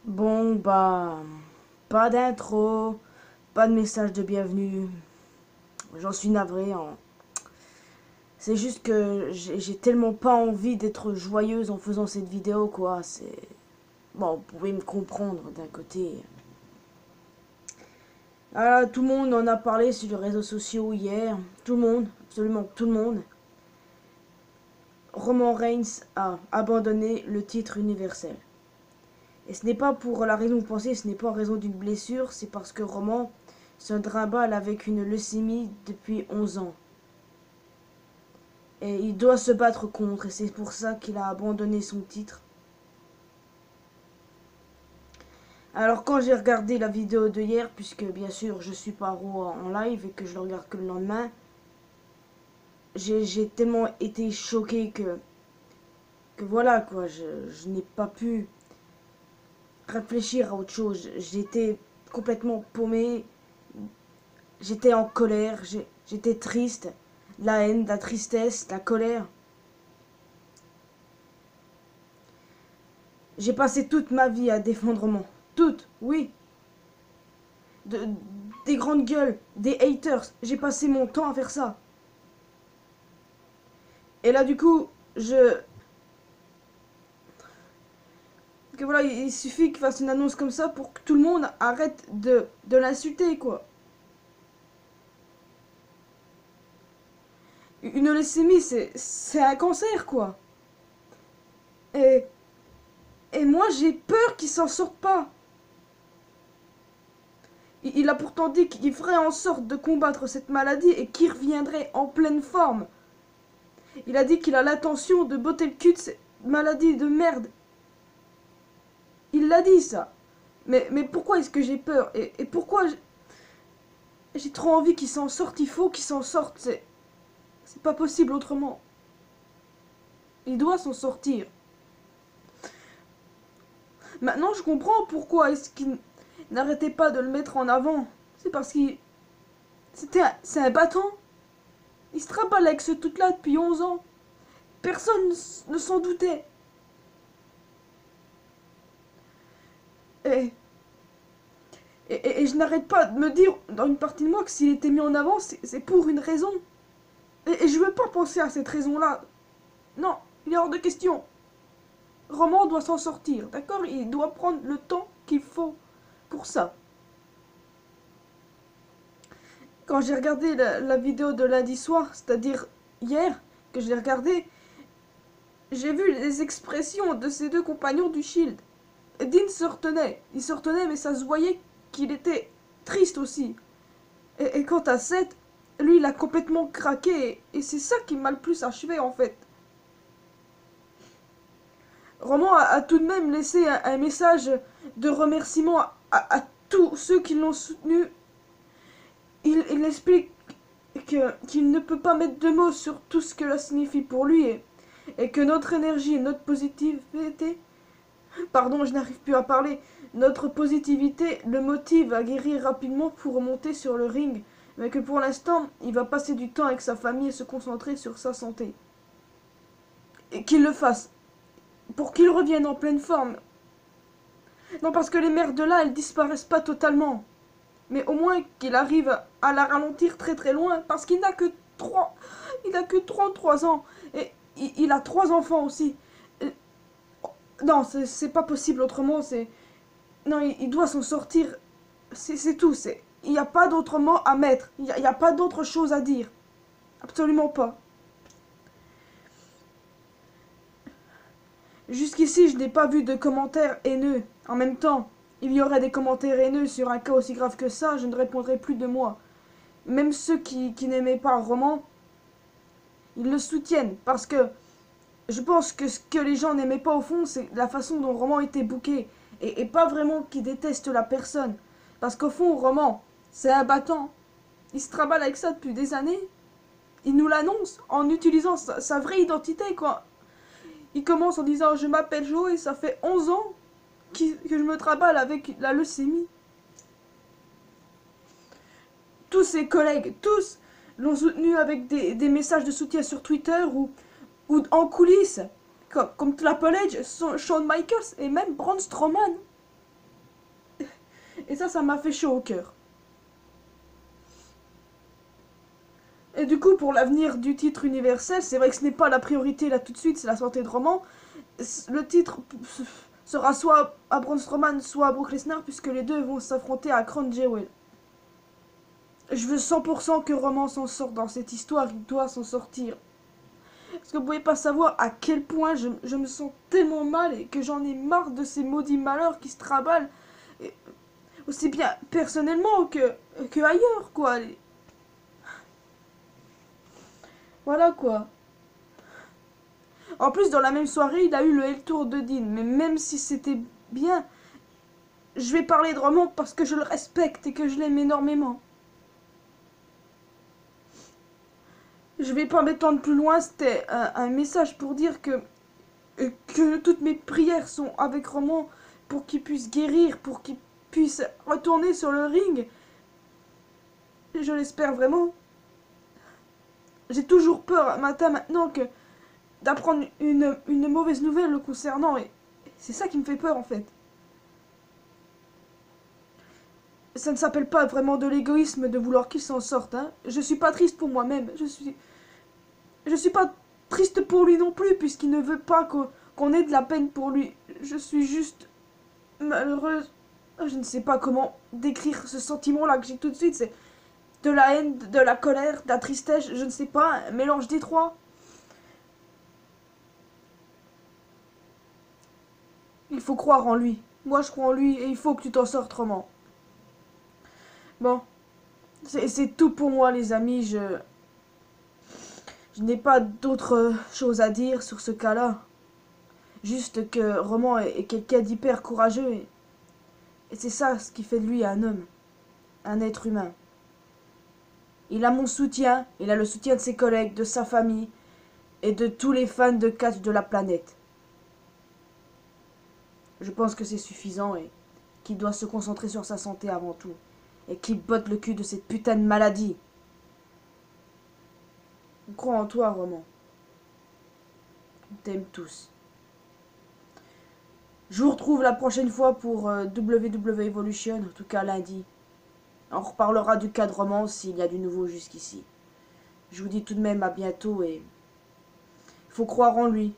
Bon, bah, pas d'intro, pas de message de bienvenue. J'en suis navré, hein. C'est juste que j'ai tellement pas envie d'être joyeuse en faisant cette vidéo, quoi. C'est. Bon, vous pouvez me comprendre d'un côté. Ah, tout le monde en a parlé sur les réseaux sociaux hier. Tout le monde, absolument tout le monde. Roman Reigns a abandonné le titre universel. Et ce n'est pas pour la raison que vous pensez, ce n'est pas en raison d'une blessure, c'est parce que Roman se trimballe avec une leucémie depuis 11 ans. Et il doit se battre contre, et c'est pour ça qu'il a abandonné son titre. Alors quand j'ai regardé la vidéo de hier, puisque bien sûr je suis pas Raw en live et que je le regarde que le lendemain, j'ai tellement été choqué que voilà quoi, je n'ai pas pu réfléchir à autre chose. J'étais complètement paumé, j'étais en colère, j'étais triste, la haine, la tristesse, la colère. J'ai passé toute ma vie à défendre Roman. Toute, oui. De, des grandes gueules, des haters. J'ai passé mon temps à faire ça. Et là, du coup, que voilà, il suffit qu'il fasse une annonce comme ça pour que tout le monde arrête de l'insulter, quoi. Une leucémie, c'est un cancer, quoi. Et, et moi, j'ai peur qu'il s'en sorte pas. Il a pourtant dit qu'il ferait en sorte de combattre cette maladie et qu'il reviendrait en pleine forme. Il a dit qu'il a l'intention de botter le cul de cette maladie de merde. Il l'a dit ça. Mais pourquoi est-ce que j'ai peur et pourquoi j'ai trop envie qu'il s'en sorte. Il faut qu'il s'en sorte. C'est pas possible autrement. Il doit s'en sortir. Maintenant, je comprends pourquoi est-ce qu'il n'arrêtait pas de le mettre en avant. C'est parce qu'il... C'est un battant. Il se trimballe avec ce truc-là depuis 11 ans. Personne ne s'en doutait. Et, et je n'arrête pas de me dire, dans une partie de moi, que s'il était mis en avant, c'est pour une raison. Et je veux pas penser à cette raison-là. Non, il est hors de question. Roman doit s'en sortir, d'accord? Il doit prendre le temps qu'il faut pour ça. Quand j'ai regardé la vidéo de lundi soir, c'est-à-dire hier que je l'ai regardée, j'ai vu les expressions de ces deux compagnons du Shield. Dean se retenait. Il se retenait, mais ça se voyait qu'il était triste aussi. Et quant à Seth, lui, il a complètement craqué. Et c'est ça qui m'a le plus achevé, en fait. Roman a tout de même laissé un message de remerciement à tous ceux qui l'ont soutenu. Il explique qu'il ne peut pas mettre de mots sur tout ce que cela signifie pour lui et que notre énergie et notre positivité, pardon, je n'arrive plus à parler, notre positivité le motive à guérir rapidement pour remonter sur le ring, mais que pour l'instant, il va passer du temps avec sa famille et se concentrer sur sa santé. Et qu'il le fasse, pour qu'il revienne en pleine forme. Non, parce que les merdes de là, elles disparaissent pas totalement. Mais au moins qu'il arrive à la ralentir très très loin, parce qu'il n'a que 3... Il n'a que 33 ans. Et il a 3 enfants aussi. Et, non, c'est pas possible autrement, c'est... Non, il doit s'en sortir. C'est tout, c'est... Il n'y a pas d'autre mot à mettre. Il n'y a pas d'autre chose à dire. Absolument pas. Jusqu'ici, je n'ai pas vu de commentaires haineux. En même temps, il y aurait des commentaires haineux sur un cas aussi grave que ça, je ne répondrai plus de moi. Même ceux qui n'aimaient pas le roman, ils le soutiennent. Parce que je pense que ce que les gens n'aimaient pas au fond, c'est la façon dont le roman était booké. Et pas vraiment qu'ils détestent la personne. Parce qu'au fond, le roman, c'est un battant. Il se travaille avec ça depuis des années. Il nous l'annonce en utilisant sa vraie identité, quoi. Il commence en disant je m'appelle Joe et ça fait 11 ans que je me travaille avec la leucémie. Tous ses collègues, tous l'ont soutenu avec des messages de soutien sur Twitter ou en coulisses, comme Triple H, Shawn Michaels et même Braun Strowman. Et ça m'a fait chaud au cœur. Et du coup, pour l'avenir du titre universel, c'est vrai que ce n'est pas la priorité là tout de suite, c'est la santé de Roman. Le titre sera soit à Braun Strowman, soit à Brock Lesnar, puisque les deux vont s'affronter à Crown Jewel. Je veux 100% que Roman s'en sorte dans cette histoire, il doit s'en sortir. Parce que vous pouvez pas savoir à quel point je me sens tellement mal et que j'en ai marre de ces maudits malheurs qui se traballent. Et aussi bien personnellement que ailleurs, quoi. Voilà, quoi. En plus, dans la même soirée, il a eu le Hell Tour de Dean. Mais même si c'était bien, je vais parler de Roman parce que je le respecte et que je l'aime énormément. Je vais pas m'étendre plus loin, c'était un message pour dire que toutes mes prières sont avec Roman pour qu'il puisse guérir, pour qu'il puisse retourner sur le ring. Je l'espère vraiment. J'ai toujours peur matin maintenant que d'apprendre une mauvaise nouvelle le concernant et c'est ça qui me fait peur en fait. Ça ne s'appelle pas vraiment de l'égoïsme de vouloir qu'il s'en sorte, hein. Je suis pas triste pour moi-même, je suis pas triste pour lui non plus puisqu'il ne veut pas qu'on ait de la peine pour lui. Je suis juste malheureuse. Je ne sais pas comment décrire ce sentiment-là que j'ai tout de suite. C'est de la haine, de la colère, de la tristesse, je ne sais pas, un mélange des trois. Il faut croire en lui. Moi, je crois en lui et il faut que tu t'en sortes, Roman. Bon, c'est tout pour moi, les amis. Je n'ai pas d'autre chose à dire sur ce cas-là. Juste que Roman est quelqu'un d'hyper courageux et c'est ça ce qui fait de lui un homme, un être humain. Il a mon soutien, il a le soutien de ses collègues, de sa famille et de tous les fans de catch de la planète. Je pense que c'est suffisant et qu'il doit se concentrer sur sa santé avant tout. Et qu'il botte le cul de cette putain de maladie. On croit en toi, Roman. On t'aime tous. Je vous retrouve la prochaine fois pour WWE Evolution, en tout cas lundi. On reparlera du cas de Roman s'il y a du nouveau jusqu'ici. Je vous dis tout de même à bientôt et il faut croire en lui.